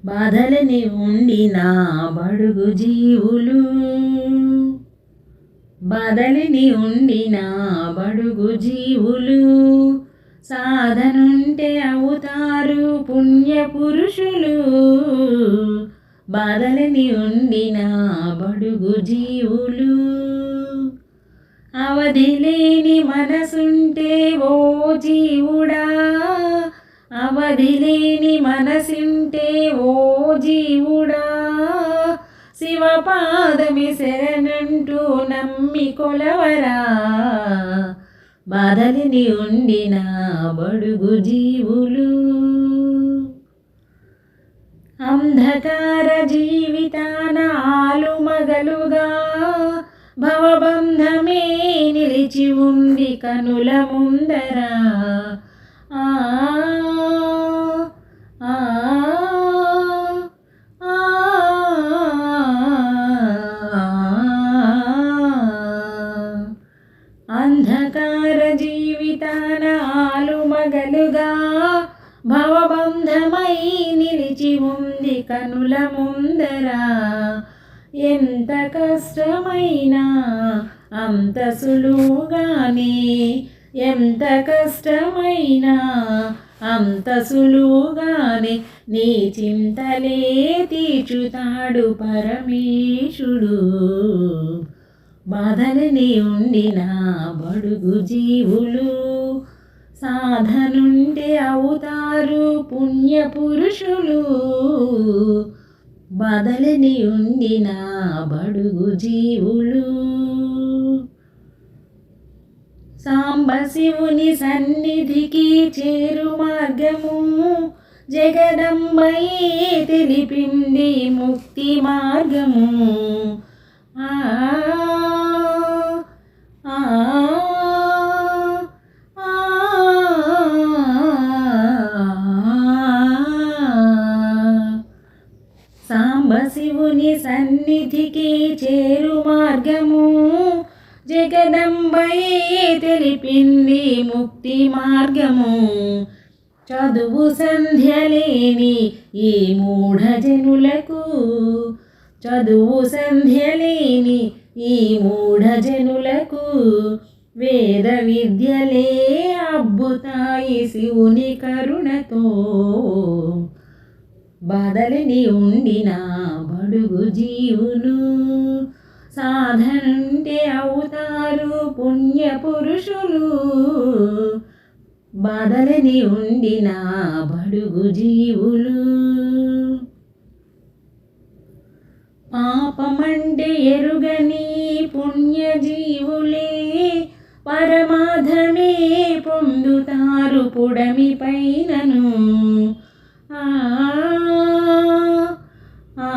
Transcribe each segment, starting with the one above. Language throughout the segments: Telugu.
బాధలని ఉండిన బడుగు జీవులు, బాధలని ఉండిన బడుగు జీవులు, సాధనుంటే అవుతారు పుణ్య పురుషులు. బాధలని ఉండిన బడుగు జీవులు, అవధిలేని మనసుంటే ఓ జీవుడా, అవధిలేని మనసుంటే ఓ జీవుడా, శివపాదమి శరణంటూ నమ్మి కొలవరా. బాధలని ఉండిన బడుగు జీవులు, అంధకార జీవితాన ఆలుమగలుగా భవబంధమే నిలిచి ఉంది కనుల ముందర. ఆ ఆ అంధకార జీవితాన ఆలుమగలుగా భవబంధమై నిలిచి ఉంది కనుల ముందర. ఎంత కష్టమైనా అంత సులువుగానే, ఎంత కష్టమైనా అంత సులువుగానే నీ చింతలే తీర్చుతాడు పరమేశుడు. బాధలని ఉండిన బడుగు జీవులు, సాధనుంటే అవుతారు పుణ్య పురుషులు. బాధలని ఉండిన బడుగు జీవులు, సాంబశివుని సన్నిధికి చేరు మార్గము జగదంబయే తెలిపింది ముక్తి మార్గము. ఆ ఆ సాంబశివుని సన్నిధికి చేరు మార్గము జగదంబయే తెలిపింది ముక్తి మార్గము. చదువు సంధ్యలేని ఈ మూఢజనులకు, చదువు సంధ్యలేని ఈ మూఢజనులకు వేద విద్యలే అబ్బుతాయి శివుని కరుణతో. బాధలని ఉండిన బడుగు జీవులు, సాధనుంటే అవుతారు పుణ్య పురుషులు. బాధలని ఉండిన బడుగు జీవులు, పాపమంటే ఎరుగని పుణ్య జీవులే పరమాధమే పొందుతారు పుడమి పైనను. ఆ ఆ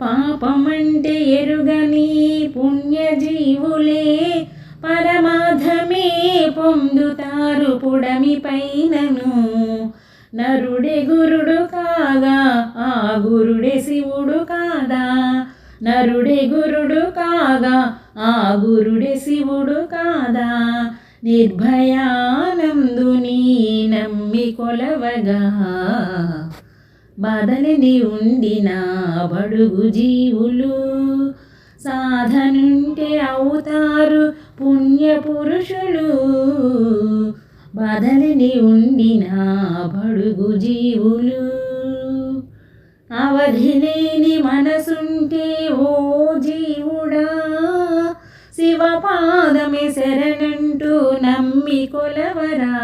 పాపమంటే ఎరుగని పుణ్యజీవులే పరమాధమే పొందుతారు పుడమి పైనను. నరుడే గురుడు కాగా ఆ గురుడే శివుడు కాదా, నరుడే గురుడు కాగా ఆ గురుడే శివుడు కాదా. నిర్భయానందుని నమ్మి కొలవగా, బాధలని ఉండిన బడుగు జీవులు, సాధనుంటే అవుతారు పుణ్య పురుషులు. బాధలని ఉండిన బడుగు జీవులు, అవధిలేని మనసుంటే ఓ జీవుడా, శివపాదమే శరణంటూ నమ్మి కొలవరా.